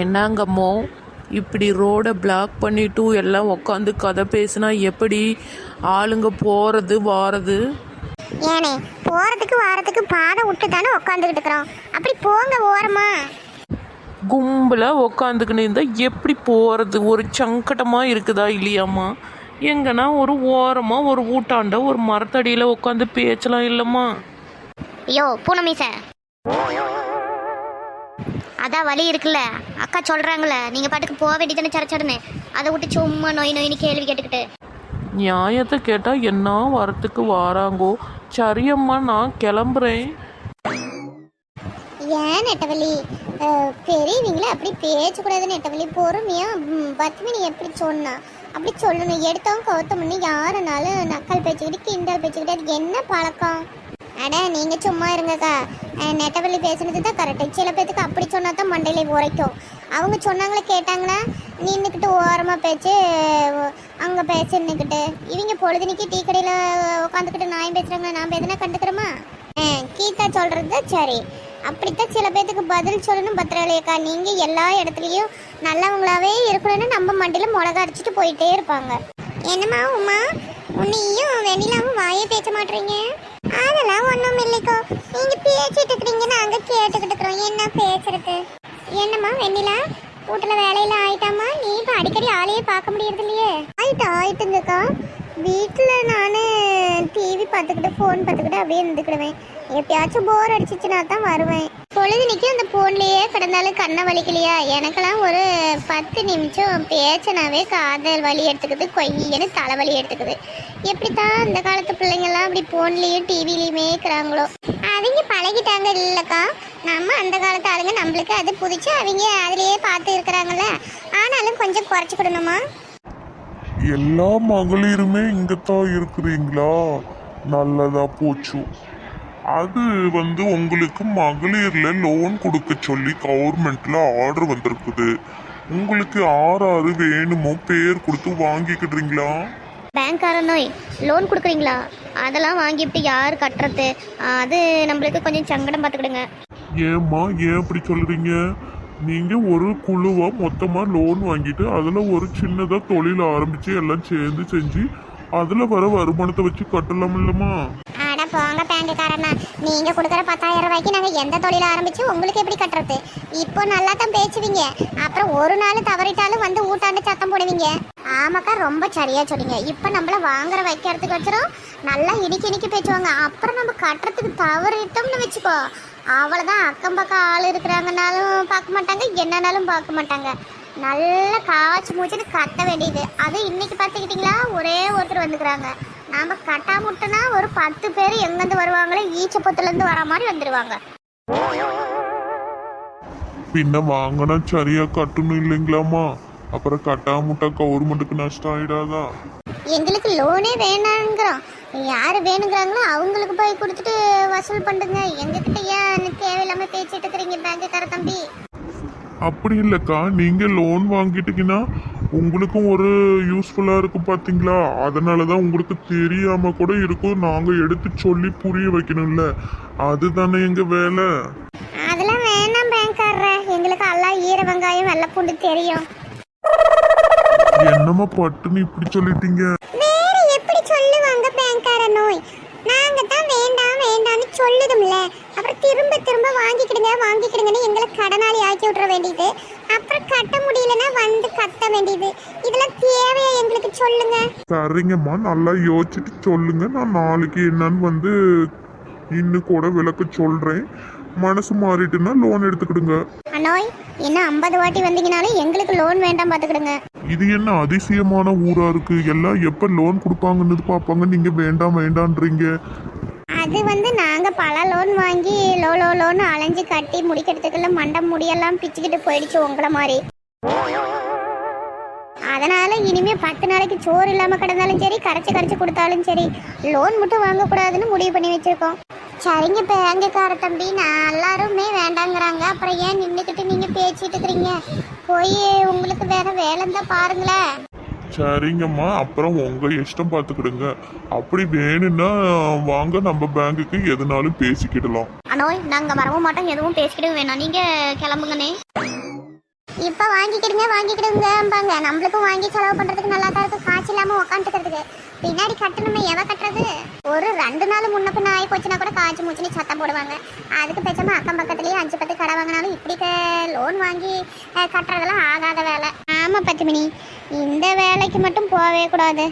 என்னங்கம்மோ இப்படி ரோடை பிளாக் பண்ணிட்டு எல்லாம் உட்காந்து கதை பேசினா எப்படி ஆளுங்க போகிறது வாரது? ஏனே போறதுக்கு வாரத்துக்கு பாதை விட்டு தானே உட்காந்துக்கிட்டு இருக்கிறோம், அப்படி போங்க ஓரமா. கும்பலாக உக்காந்துக்கின்னு இருந்தால் எப்படி போகிறது? ஒரு சங்கடமாக இருக்குதா இல்லையாம்மா? எங்கன்னா ஒரு ஓரமாக ஒரு ஊட்டாண்ட ஒரு மரத்தடியில் உட்காந்து பேச்சலாம் இல்லைம்மா? ஐயோ பூனமி சார், அதான் வழி இருக்குல்ல, அக்கா சொல்றாங்களே, நீங்க பாட்டுக்கு போக வேண்டியதானே சரச்சடனே. அதை விட்டு சும்மா நோய் நோயின்னு கேள்வி கேட்டுக்கிட்டு. நியாயத்தை கேட்டால் என்ன வரத்துக்கு வாராங்கோ. சரியம்மா நான் கிளம்புறேன். ஏன் நெட்டவழி பெரியவங்கள அப்படி பேசக்கூடாது நெட்டவழி, பொறுமையா பத்மினி எப்படி சொன்னா அப்படி சொல்லணும். எடுத்தவங்க கௌத்தம்னு யாருனாலும் நக்கல் பேச்சுக்கிட்டு கிண்டல் பேச்சுக்கிட்டு அது என்ன பழக்கம்? அட நீங்க சும்மா இருங்கக்கா, நெட்டவழி பேசுனது தான் கரெக்டு. சில பேத்துக்கு அப்படி சொன்னா தான் மண்டையில உரைக்கும். அவங்க சொன்னாங்களே கேட்டாங்கன்னா நின்றுக்கிட்டு ஓரமாக பேச்சு அங்கே பேச்சு நின்றுக்கிட்டு, இவங்க பொழுதுனிக்கு டீ கடையில் உட்காந்துக்கிட்டு நான் பேசுகிறாங்க, நான் எதுனா கண்டுக்கிறோமா? கீதா சொல்கிறது தான் சரி, அப்படித்தான் சில பேத்துக்கு பதில் சொல்லணும். பத்திரலையக்கா நீங்கள் எல்லா இடத்துலையும் நல்லவங்களாவே இருக்கணும்னு நம்ம மண்டியில் மிளகா அடிச்சுட்டு போயிட்டே இருப்பாங்க. என்னம்மா உமா, உன்னையும் வெண்ணிலாவும் வாயே பேச மாட்டீங்க? அதெல்லாம் ஒன்றும் இல்லைக்கோ, நீங்கள் பேசிட்டு இருக்கிறீங்க, நாங்கள் கேட்டுக்கிட்டு இருக்கிறோம். என்ன பேசுறது? என்னம்மா வெண்ணிலா, வீட்டில் வேலையெல்லாம் ஆயிட்டாமா? நீ இப்போ அடிக்கடி ஆளையே பார்க்க முடியறது இல்லையே. ஆயிட்டுங்கக்கா, வீட்டில் நான் டிவி பார்த்துக்கிட்டு ஃபோன் பார்த்துக்கிட்டு அப்படியே இருந்துக்கிடுவேன். எப்பயாச்சும் போர் அடிச்சிச்சுன்னா தான் வருவேன். பொழுதுனிக்கு அந்த ஃபோன்லேயே கிடந்தாலும் கண்ணை வலிக்கலையா? எனக்கெல்லாம் ஒரு 10 நிமிஷம் பேச்சனாவே காதல் வலி எடுத்துக்குது, கொய்யன்னு தலைவலி எடுத்துக்குது. எப்படித்தான் அந்த காலத்து பிள்ளைங்கள்லாம் அப்படி ஃபோன்லேயும் டிவிலையுமே இருக்கிறாங்களோ. அவங்க பழகிட்டாங்க இல்லைக்கா. நம்ம அந்த காலத்து ஆளுங்க, நம்மளுக்கு அது புதிச்சு அவங்க அதுலேயே பார்த்து இருக்கிறாங்கல்ல. ஆனாலும் கொஞ்சம் குறைச்சிக்கிடணுமா? எல்லா மகளிருமே இங்கத்தான் இருக்கிறீங்களா? நல்லதா போச்சு. அது உங்களுக்கு மகளிர்ல லோன் கொடுக்க சொல்லி கவர்மெண்ட்ல ஆர்டர் வந்திருக்குது. உங்களுக்கு ஆறு வேணுமோ பேர் கொடுத்து வாங்கிக்கிடுறீங்களா? பேங்க்கார நோய் லோன் கொடுக்குறீங்களா? அதெல்லாம் வாங்கிட்டு யார் கட்டுறது? அது நம்மளுக்கு கொஞ்சம் சங்கடம் பார்த்துக்கிடுங்க. ஏம்மா ஏன் அப்படி சொல்றீங்க? நீங்க ஒரு குழுவா மொத்தமா லோன் வாங்கிட்டு அதுல ஒரு சின்னதா தொழில் ஆரம்பிச்சு எல்லாம் சேர்ந்து செஞ்சு அதுல வர வருமானத்தை வச்சு கட்டலாம் இல்லம்மா? அட போங்க பேங்குக்காரண்ணா, நீங்க கொடுக்குற 10,000 ரூபாய்க்கு நாங்க எந்த தொழில் ஆரம்பிச்சு உங்களுக்கு எப்படி கட்டுறது? இப்போ நல்லா தான் பேசுவீங்க, அப்புறம் ஒரு நாள் தவறிட்டாலும் வந்து ஊட்டாண்டு சத்தம் போடுவீங்க. ஆமாக்கா, ரொம்ப சரியா சொன்னீங்க. இப்போ நம்மள வாங்குற வைக்கிறதுக்கு வச்சிரும் நல்லா இனிக்கி பேசுவாங்க. அப்புறம் நம்ம கட்டுறதுக்கு தவறிட்டோம்னு வச்சுக்கோ, அவ்வளோதான். அக்கம் பக்கம் ஆள் இருக்கிறாங்கனாலும் பார்க்க மாட்டாங்க, என்னன்னாலும் பார்க்க மாட்டாங்க. நல்லா காய்ச்சி மூச்சுன்னு கத்த வேண்டியது. அது இன்னைக்கு பார்த்துக்கிட்டிங்களா, ஒரே ஒருத்தர் வந்துக்கிறாங்க. நாம கட்டாமுட்டனா ஒரு 10 பேர் எங்கேருந்து வருவாங்களே, ஈச்சப்பத்துலேருந்து வர மாதிரி வந்துடுவாங்க. பின்ன வாங்கினா சரியா கட்டணும் இல்லைங்களாம்மா? அப்புறம் கட்டாமுட்டா கவர்மெண்ட்டுக்கு நஷ்டம் ஆயிடாதா? எங்களுக்கு லோனே வேணாங்கிறோம். யார் வேணுங்கிறாங்களோ அவங்களுக்கு போய் கொடுத்துட்டு வசூல் பண்ணுங்க. எங்ககிட்ட ஏன் தேவையில்லாம பேசிட்டு இருக்கிறீங்க பேங்குக்கார தம்பி? அப்படி இல்லைக்கா, நீங்க லோன் வாங்கிட்டீங்கன்னா உங்களுக்கும் ஒரு யூஸ்ஃபுல்லா இருக்கும் பாத்தீங்களா? அதனாலதான் உங்களுக்கு தெரியாம கூட இருக்கும், நாங்க எடுத்து சொல்லி புரிய வைக்கணும்ல, அதுதானே எங்க வேலை. அதெல்லாம் வேணாம் பேங்க்காரர, எங்களுக்கு எல்லாம் ஈர வெங்காயம் வெள்ளை பூண்டு தெரியும். என்னம்மா பட்டுன்னு இப்படி சொல்லிட்டீங்க? வேற எப்படி சொல்லுவாங்க பேங்க்கார நோய்? நாங்க தான் வேண்டாம் வேண்டாம்னு சொல்லுதும்ல, அப்புறம் திரும்ப திரும்ப வாங்கிக்கிடுங்கன்னு எங்களை கடனாளி ஆக்கி விட்டுற வேண்டியது. அப்புறம் கட்ட முடியலன்னா வந்து கத்த வேண்டியது. இதெல்லாம் தேவையா எங்களுக்கு? சொல்லுங்க. சரிங்கம்மா, நல்லா யோசிச்சுட்டு சொல்லுங்க. நான் நாளைக்கு என்னன்னு இன்னும் கூட விளக்க சொல்றேன். மனசு மாறிட்டுன்னா லோன் எடுத்துக்கிடுங்க. அனோய், இன்னும் 50 வாட்டி வந்தீங்கனாலும் எங்களுக்கு லோன் வேண்டாம் பார்த்துக்கிடுங்க. இது என்ன அதிசயமான ஊரா இருக்கு? எல்லாம் எப்ப லோன் கொடுப்பாங்கன்னு பார்ப்பாங்க, நீங்க வேண்டாம் வேண்டான்றீங்க. அது நாங்க பல லோன் வாங்கி லோன்னு அலைஞ்சு கட்டி முடிக்கிறதுக்குள்ள மண்டம் முடியெல்லாம் பிச்சுக்கிட்டு போயிடுச்சு உங்களை மாதிரி. அதனால இனிமே 10 நாளைக்கு சோறு இல்லாம கிடந்தாலும் சரி, கரைச்சு கொடுத்தாலும் சரி, லோன் மட்டும் வாங்கக்கூடாதுன்னு முடிவு பண்ணி வச்சிருக்கோம். சரிங்க பேங்குக்கார தம்பி, நான் எல்லாருமே வேண்டாங்கிறாங்க, அப்புறம் ஏன் நின்றுக்கிட்டு நீங்க பேசிட்டு இருக்கிறீங்க? போய் உங்களுக்கு வேற வேலை இருந்தா பாருங்களேன். சரிங்கம்மா, அப்புறம் உங்க இஷ்டம் பார்த்துக்கிடுங்க. அப்படி வேணும்னா வாங்க, நம்ம பேங்குக்கு எதுனாலும் பேசிக்கிடலாம். அனோய், நாங்க வரவும் மாட்டோம், எதுவும் பேசிக்கிடவும் வேணாம், நீங்க கிளம்புங்கண்ணே. இப்போ வாங்கிக்கிடுங்கம்பாங்க. நம்மளுக்கும் வாங்கி செலவு பண்ணுறதுக்கு நல்லா தான் இருக்கும், காய்ச்சி இல்லாமல் உக்காந்துக்கிறதுக்கு. பின்னாடி கட்டணுமே, எவ கட்டுறது? ஒரு 2 நாள் முன்ன பின்ன ஆகி போச்சுன்னா கூட காய்ச்சி மூச்சுன்னு சத்தம் போடுவாங்க. அதுக்கு பேசாமல் அக்கம் பக்கத்துலேயே 5-10 கடை வாங்கினாலும் இப்படி லோன் வாங்கி கட்டுறதெல்லாம் ஆகாத வேலை. ஆமாம் பத்துமணி, இந்த வேலைக்கு மட்டும் போகவே கூடாது.